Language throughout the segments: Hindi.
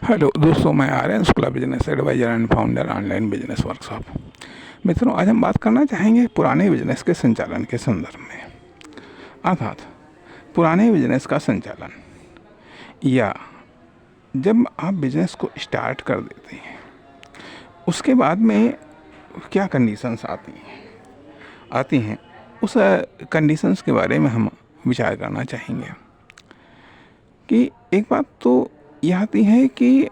हेलो दोस्तों, मैं Aryan Shukla, business adviser and founder online business workshop. मित्रों, आज हम बात करना चाहेंगे पुराने बिजनेस के संचालन के संदर्भ में, अर्थात पुराने बिजनेस का संचालन, या जब आप बिजनेस को स्टार्ट कर देते हैं उसके बाद में क्या कंडीशंस आती हैं उस कंडीशंस के बारे में हम विचार करना चाहेंगे। कि एक बात तो यह आती है कि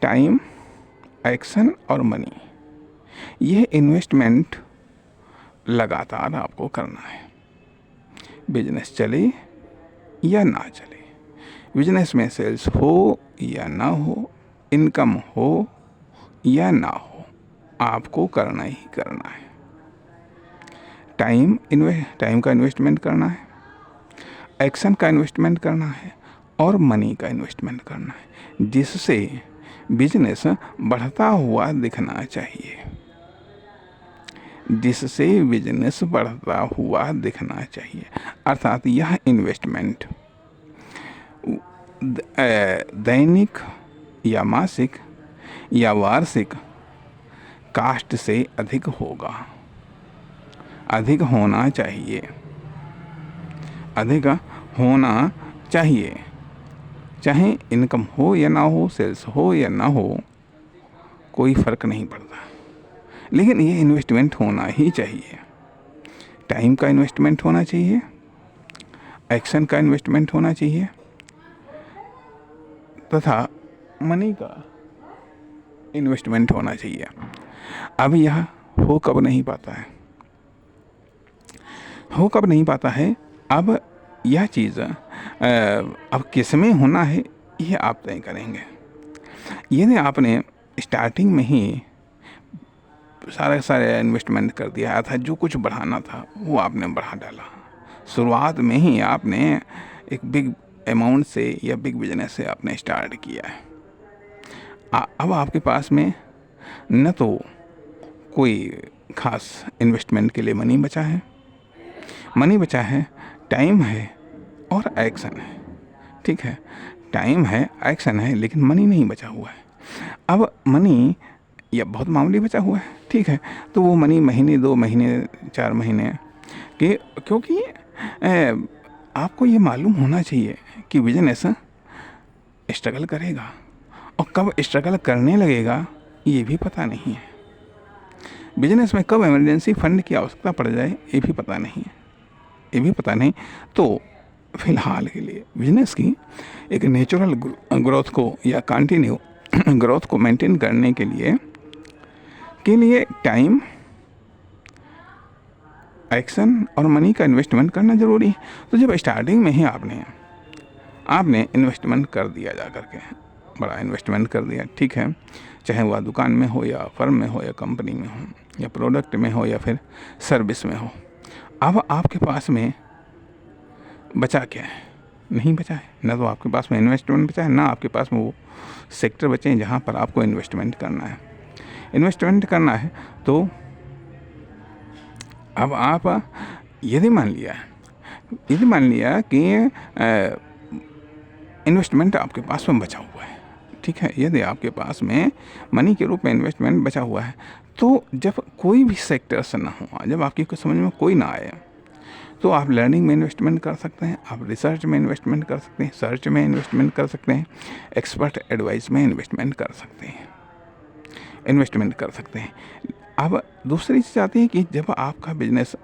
टाइम, एक्शन और मनी, यह इन्वेस्टमेंट लगातार आपको करना है। बिजनेस चले या ना चले, बिजनेस में सेल्स हो या ना हो, इनकम हो या ना हो, आपको करना ही करना है। टाइम का इन्वेस्टमेंट करना है, एक्शन का इन्वेस्टमेंट करना है और मनी का इन्वेस्टमेंट करना है, जिससे बिजनेस बढ़ता हुआ दिखना चाहिए, जिससे बिजनेस बढ़ता हुआ दिखना चाहिए। अर्थात यह इन्वेस्टमेंट दैनिक या मासिक या वार्षिक कास्ट से अधिक होगा, अधिक होना चाहिए, अधिक होना चाहिए। चाहे इनकम हो या ना हो, सेल्स हो या ना हो, कोई फ़र्क नहीं पड़ता, लेकिन ये इन्वेस्टमेंट होना ही चाहिए। टाइम का इन्वेस्टमेंट होना चाहिए, एक्शन का इन्वेस्टमेंट होना चाहिए तथा मनी का इन्वेस्टमेंट होना चाहिए। अब यह हो कब नहीं पाता है, अब यह चीज़ अब किस में होना है ये आप तय करेंगे। यदि आपने स्टार्टिंग में ही सारे इन्वेस्टमेंट कर दिया था, जो कुछ बढ़ाना था वो आपने बढ़ा डाला, शुरुआत में ही आपने एक बिग अमाउंट से या बिग बिजनेस से आपने स्टार्ट किया है, अब आपके पास में न तो कोई खास इन्वेस्टमेंट के लिए मनी बचा है, टाइम है और एक्शन है। ठीक है, टाइम है, एक्शन है, लेकिन मनी नहीं बचा हुआ है। अब मनी या बहुत मामूली बचा हुआ है, ठीक है, तो वो मनी महीने, 2 महीने, 4 महीने के, क्योंकि आपको ये मालूम होना चाहिए कि बिजनेस स्ट्रगल करेगा और कब स्ट्रगल करने लगेगा ये भी पता नहीं है। बिजनेस में कब इमरजेंसी फंड की आवश्यकता पड़ जाए ये भी पता नहीं। तो फिलहाल के लिए बिजनेस की एक नेचुरल ग्रोथ को या कंटिन्यू ग्रोथ को मेंटेन करने के लिए टाइम, एक्शन और मनी का इन्वेस्टमेंट करना ज़रूरी है। तो जब स्टार्टिंग में ही आपने इन्वेस्टमेंट कर दिया, जा करके बड़ा इन्वेस्टमेंट कर दिया, ठीक है, चाहे वह दुकान में हो या फर्म में हो या कंपनी में हो या प्रोडक्ट में हो या फिर सर्विस में हो, अब आपके पास में बचा क्या है? नहीं बचा है, ना तो आपके पास में इन्वेस्टमेंट बचा है, ना आपके पास में वो सेक्टर बचे हैं जहाँ पर आपको इन्वेस्टमेंट करना है। तो अब आप यदि मान लिया कि इन्वेस्टमेंट आपके पास में बचा हुआ है, ठीक है, यदि आपके पास में मनी के रूप में इन्वेस्टमेंट बचा हुआ है, तो जब कोई भी सेक्टर से ना हो, जब आपकी कुछ समझ में कोई ना आए, तो आप लर्निंग में इन्वेस्टमेंट कर सकते हैं, आप रिसर्च में इन्वेस्टमेंट कर सकते हैं, सर्च में इन्वेस्टमेंट कर सकते हैं, एक्सपर्ट एडवाइस में इन्वेस्टमेंट कर सकते हैं। अब दूसरी चीज़ आती है कि जब आपका बिजनेस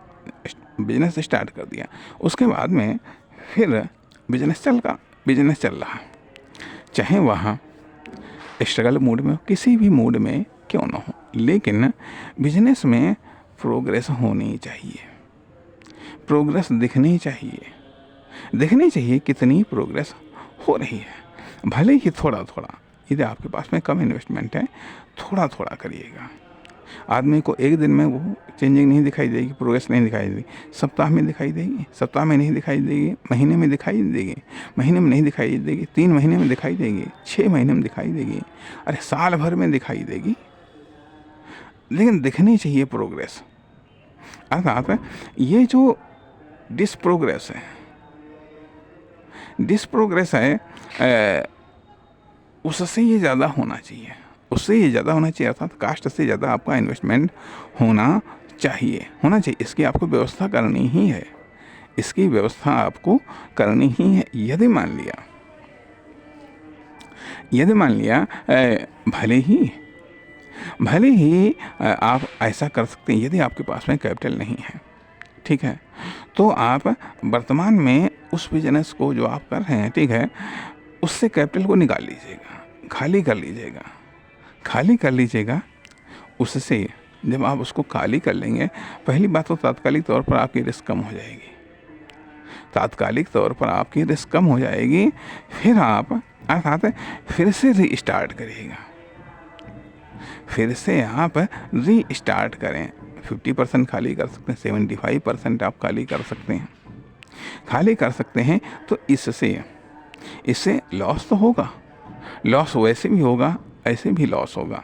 स्टार्ट कर दिया, उसके बाद में फिर बिजनेस चल रहा, चाहे वहाँ स्ट्रगल मूड में हो, किसी भी मूड में क्यों ना हो, लेकिन बिजनेस में प्रोग्रेस होनी चाहिए, प्रोग्रेस दिखनी चाहिए कितनी प्रोग्रेस हो रही है, भले ही थोड़ा थोड़ा। यदि आपके पास में कम इन्वेस्टमेंट है, थोड़ा थोड़ा करिएगा। आदमी को एक दिन में वो चेंजिंग नहीं दिखाई देगी, प्रोग्रेस नहीं दिखाई देगी, सप्ताह में दिखाई देगी, सप्ताह में नहीं दिखाई देगी, महीने में दिखाई देगी, महीने में नहीं दिखाई देगी, 3 महीने में दिखाई देगी, 6 महीने में दिखाई देगी, अरे साल भर में दिखाई देगी, लेकिन दिखनी चाहिए प्रोग्रेस। अर्थात ये जो डिसप्रोग्रेस है उससे ये ज़्यादा होना चाहिए, उससे ये ज़्यादा होना चाहिए, अर्थात कास्ट से ज़्यादा आपका इन्वेस्टमेंट होना चाहिए। इसकी आपको व्यवस्था करनी ही है, इसकी व्यवस्था आपको करनी ही है। यदि मान लिया भले ही आप ऐसा कर सकते हैं, यदि आपके पास में कैपिटल नहीं है, ठीक है, तो आप वर्तमान में उस बिजनेस को जो आप कर रहे हैं, ठीक है, उससे कैपिटल को निकाल लीजिएगा, खाली कर लीजिएगा। उससे जब आप उसको खाली कर लेंगे, पहली बात तो तात्कालिक तौर पर आपकी रिस्क कम हो जाएगी, फिर आप अर्थात फिर से रीस्टार्ट करिएगा, फिर से आप रीस्टार्ट करें। 50% खाली कर सकते हैं, 75% आप खाली कर सकते हैं। तो इससे लॉस तो होगा, लॉस वैसे भी होगा, ऐसे भी लॉस होगा।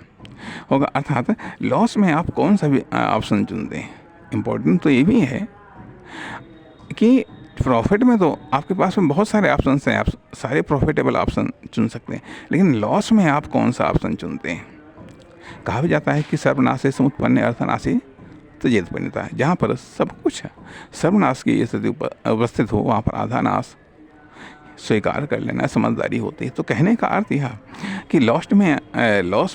अर्थात लॉस में आप कौन सा भी ऑप्शन चुनते हैं। इम्पोर्टेंट तो ये भी है कि प्रॉफिट में तो आपके पास में बहुत सारे ऑप्शन हैं, आप सारे प्रॉफिटेबल ऑप्शन चुन सकते हैं, लेकिन लॉस में आप कौन सा ऑप्शन चुनते हैं। कहा भी जाता है कि सर्वनाशे समुत्पन्ने अर्थनाशे त्यजेत परिणिता। जहाँ पर सब कुछ सर्वनाश की स्थिति उपस्थित हो, वहाँ पर आधा नाश स्वीकार कर लेना समझदारी होती है। तो कहने का अर्थ यह कि लॉस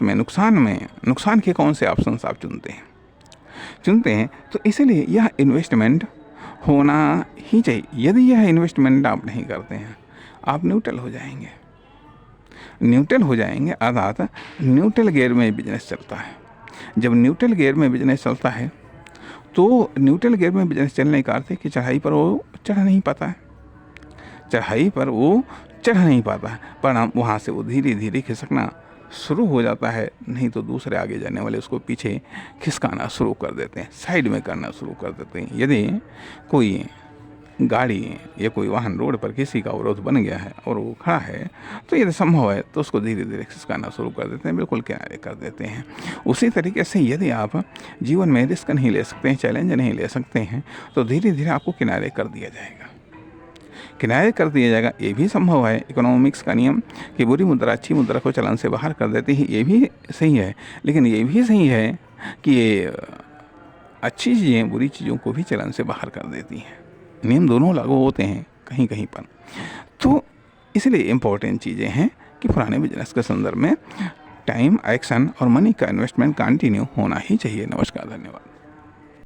में नुकसान के कौन से ऑप्शन आप चुनते हैं। तो इसलिए यह इन्वेस्टमेंट होना ही चाहिए। यदि यह इन्वेस्टमेंट आप नहीं करते हैं, आप न्यूट्रल हो जाएंगे। अर्थात न्यूट्रल गियर में बिजनेस चलता है। जब न्यूट्रल गियर में बिजनेस चलता है, तो न्यूट्रल गियर में बिजनेस चलने का अर्थ है कि चढ़ाई पर वो चढ़ नहीं पाता है, पर वहाँ से वो धीरे धीरे खिसकना शुरू हो जाता है। नहीं तो दूसरे आगे जाने वाले उसको पीछे खिसकाना शुरू कर देते हैं, साइड में करना शुरू कर देते हैं। यदि कोई गाड़ी या कोई वाहन रोड पर किसी का अवरोध बन गया है और वो खड़ा है, तो यदि संभव है तो उसको धीरे धीरे खिसकाना शुरू कर देते हैं, बिल्कुल किनारे कर देते हैं। उसी तरीके से यदि आप जीवन में रिस्क नहीं ले सकते हैं, चैलेंज नहीं ले सकते हैं, तो धीरे धीरे आपको किनारे कर दिया जाएगा। ये भी संभव है। इकोनॉमिक्स का नियम कि बुरी मुद्रा अच्छी मुद्रा को चलन से बाहर कर देती है, ये भी सही है। लेकिन ये भी सही है कि ये अच्छी चीज़ें बुरी चीज़ों को भी चलन से बाहर कर देती हैं। नियम दोनों लागू होते हैं कहीं कहीं पर। तो इसलिए इम्पोर्टेंट चीज़ें हैं कि पुराने बिजनेस के संदर्भ में टाइम, एक्शन और मनी का इन्वेस्टमेंट कंटिन्यू होना ही चाहिए। नमस्कार, धन्यवाद।